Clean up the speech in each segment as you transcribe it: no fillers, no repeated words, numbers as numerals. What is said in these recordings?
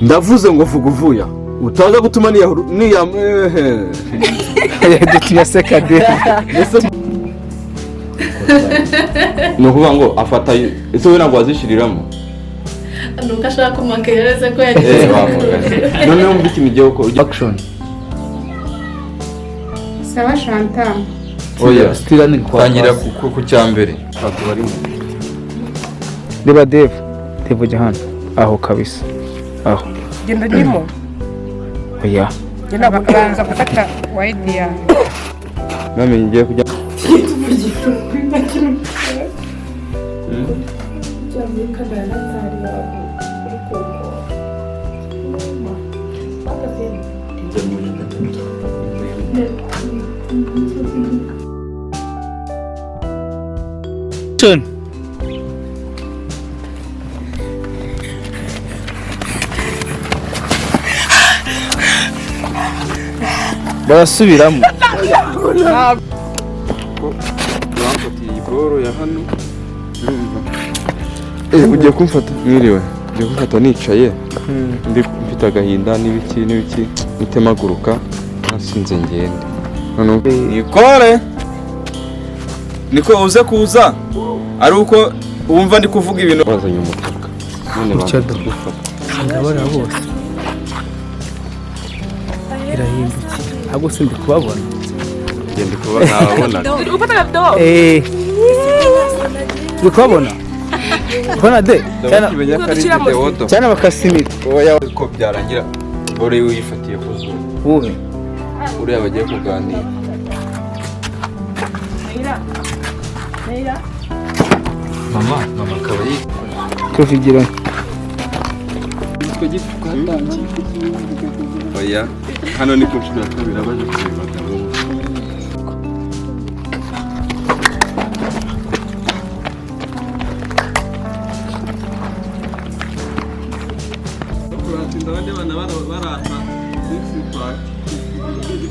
ndavuze ngo vuga uvuya utaza gutuma niya dutuye sekade no kuvuga ngo afata ese we ntabwo wazishiriramo nuko ashaka kumakereza ko yagiye noneho mbi kimijye uko action sawa Chantal oya stirani tangira ku cyambere abantu barimo reba Dave tevuge hano aho kabisa aho genda ndimo oya genda kubanza gufata wide ya namenye ngiye kujya barasubiramo bamfatiye igoro ya hano ugiye kumfata mwiriwe ugiye kumfata nicaye ndi mfite agahinda n'ibiki nitemaguruka nasinze ngende nikore niko uze kuza ari uko wumva ndi kuvuga ibintu bazanye umutaka none badufata ngabara bose irahindutse ntabwo sindi kubabona ngende kuba nababona ufata do turi kubabona ubona de cyane bakasimira oya ko byarangira bore wifatiye kuzuba uwe uriya bagiye kuganira mama kabari tuvugira oya hano ni ku nshuro ya kabiri abaje kureba abagabo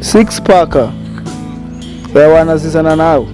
six pack ya wanazizana nawe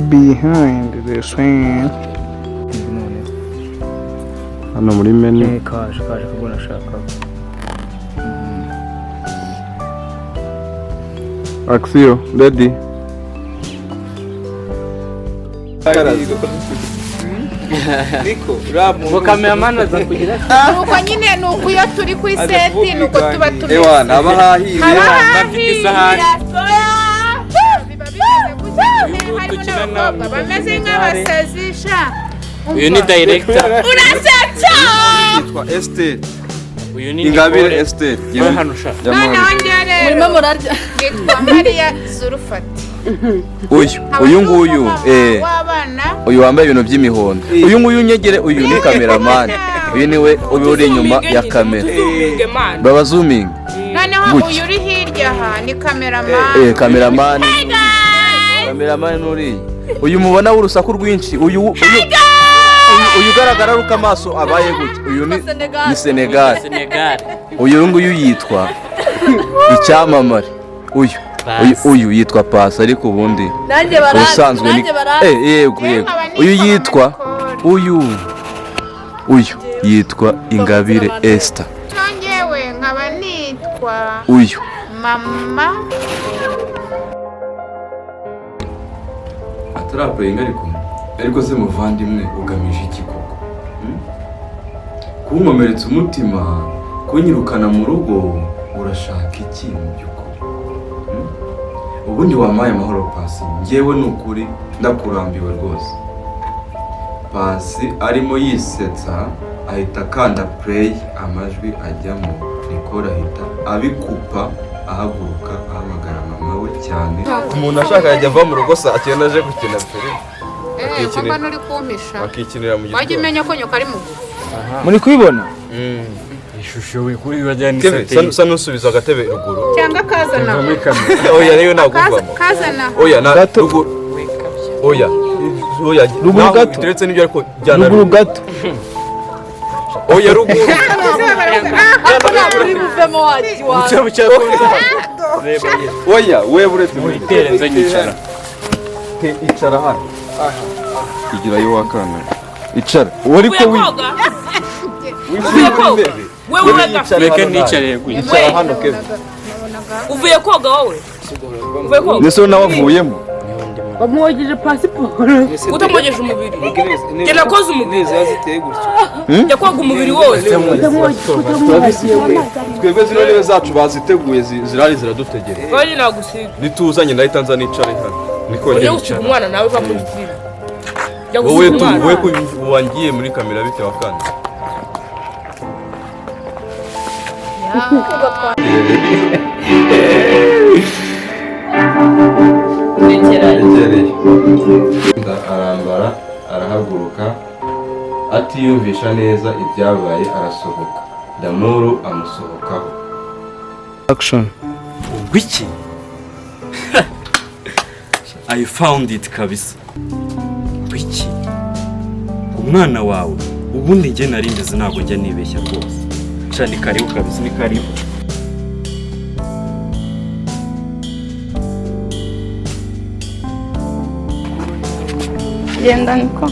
behind the scene hano muri menu kaje kubona shaka action ready Niko ramu cameraman azakugira nuko nyine nuko iyo turi ku seti nuko tuba tumeze ewa nabahahiye bafite isahani bameze nk'abasazisha uyu ni director urasetsa yitwa Esther uyu ni Ingabire Esther hano sha noneho njye murimo murarya nitwa Maria Zurufati uyu nguyu w'abana uyu wambaye ibintu by'imihondo uyu nguyu nyegere uyu ni cameraman uyu niwe uri inyuma ya kamera baba zooming noneho uyu uri hirya aha ni cameraman cameraman nuri uyu mubona w'urusaku rwinshi uyu ugaragara ruka amaso abaye gute uyu ni Senegal uyu nguyu yitwa icyamamare uyu yitwa Pasi ariko ubundi usanzwe ni yego uyu yitwa uyu yitwa Ingabire Esther ngewe nkaba nitwa uyu mama atarapayinga ariko se muvandimwe ugamije iki koko kunkomeretsa umutima kunyirukana mu rugo urashaka iki mu by'ukuri ubundi wamaye amahoro Pasi ngewe n'ukuri ndakurambiwe rwose Pasi arimo yisetsa ahita kanda play amajwi ajyamo Nikora ahita abikupa ahaguruka ahamagara mama we cyane umuntu ashaka yajya ava mu rugo saa cyenda aje gukina filime kuko nuri kumpisha bakikinira mu wajya umenya ko nyoka ari mugufi muri kubibona ishusho wikuri bajyana isate sa nusubiza agatebe ruguru cyangwa kazana oya rero naguvamo kazana oya na ruguru oya ruguru gato biteretse n'ibyo ariko jyana ruguru gato oya ruguru oya we buretse Iterenze nyicara. icara hano igira yo wakana icara wari ko wewe wega Reka nicare gutya. icara hano keve uvuye koga wowe uvuye koga nese nawavuyemo Bamwogeje pasiporo. utamwogeje umubiri njye nakoze umubiri njya koga umubiri wose twebwe zino ntebe zacu baziteguye zirari ziradutegereye bari nagusiga nituzanye ndahita nza nicare hano niko ujye njye gusiga umwana nawe bakurikira jya wowe gusiga umwana wowe ko wangiye muri kamera bite wakanda yegereye arambara arahaguruka atiyumvisha neza ibyabaye arasohoka Damuru amusohokaho Action. Wiki. I found it kabisa. Wiki. Umwana wawe ubundi njye narindize ntabwo njya nibeshya rwose. Cyane karibu kabisa ni karibu. Genda niko.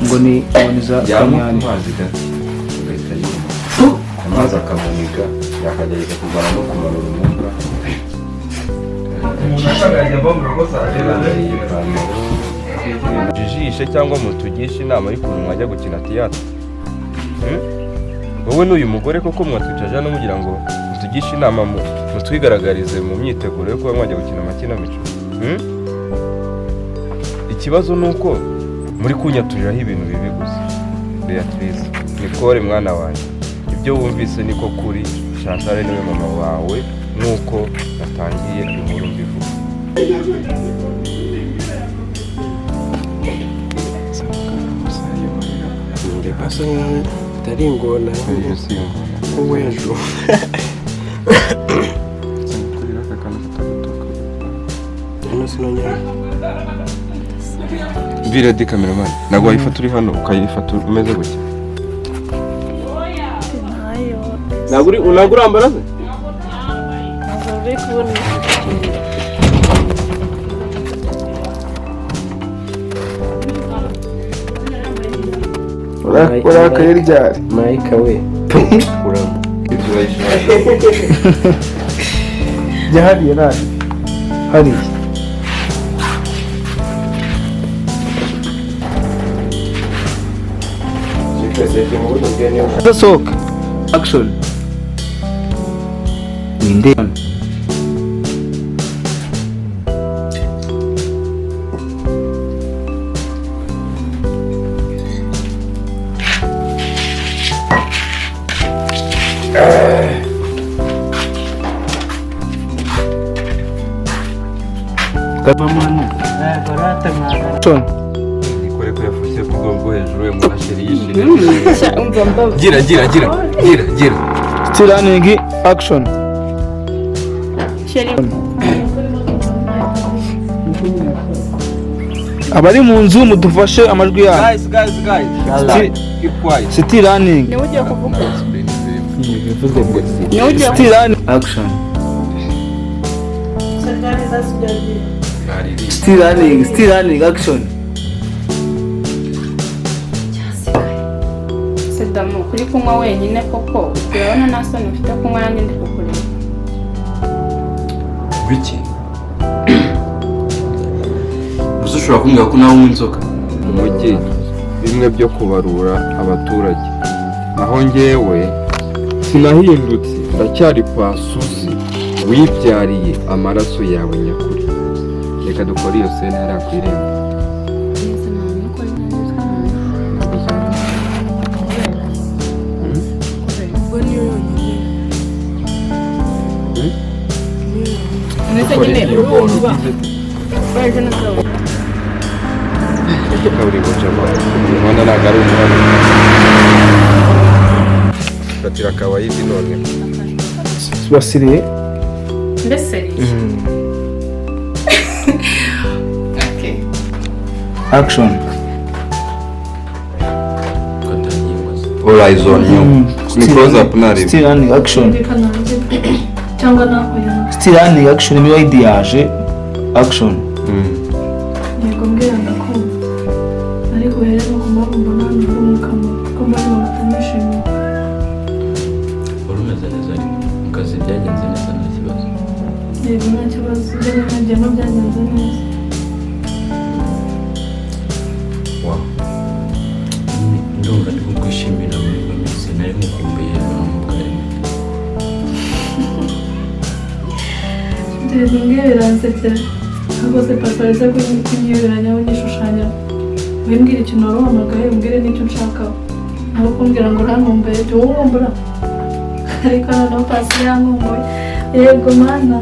Ngo ni za yamani mazi gati ugahita yuma amazi akamuniga yakagereka kuvana no kumanura umwuka umuntu akagajya ava mu rugo saa jijishe cyangwa mutugishe inama ariko umuntu mwajya gukina tiyatro wowe n'uyu mugore koko mwatwicaje no mugira ngo mutugishe inama mutwigaragarize mu myiteguro yo kuba mwajya gukina amakinamico ikibazo nuko muri kunyaturiraho ibintu bibi gusa Beatrice Nicole mwana wanjye ibyo wumvise niko kuri Chantal niwe mama wawe nuko natangiye inkuru mbivuga asa tari ingona uwejo Vira di cameraman nagwa ifata uri hano ukayifata umeze gutya nagurambara se ora kayirya Mike we uramo Jahari nani? Hari. Soka. Action. Ninde. Nikore ko yafuse kugongo hejuru ye murasheri yishire. Gira. Still running action. Abari mu nzu mudufashe amajwi yawe. Guys. Keep quiet. Still running. Ni ugiye kuvuga. Still running action. Still running action. Sedamu kuri kunywa wenyine koko urabona nta soni ufite kunywa yanjye ndi kukureba. Biki? Ushobora kumbwira ko nawe unywa inzoga? Mu mujyi bimwe byo kubarura abaturage. Naho njyewe sinahindutse ndacyari kwa Suzi wibyariye amaraso yawe nyakuri. Reka dukore iyo sene hariya ku irembo. Katira kawaidi none. Basiriye. Mbese Okay. Action. Katanyingwa all eyes on you. Ni close up nari. Still running action. cyangwa nakoya Still running action niyo idea yaje action. yego mbwira ndakumva ariko rero ngomba mbona n'umukamo ko mbona batamishimye urumeze neza ariko mu kazi byagenze neza nta kibazo. yego nta kibazo byagenda byagenze neza. Wow. Ndumva ndi kukwishimira muri iyi minsi nari mukumbuye mu karere. Ndetse mbwira biransekera ahubwo se papa aza kunyiyoberanya unyishushanya wimbwira ikintu wari uhamagaye umbwire n'icyo nshaka aho kumbwira ngo ntankumbuye jya uwumbura ariko noneho pasi yankumbuye yego mana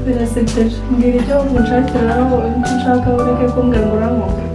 birasekeje mbwira icyo unshakira aho icyo nshaka ureke kumbwira ngo urankumbuye.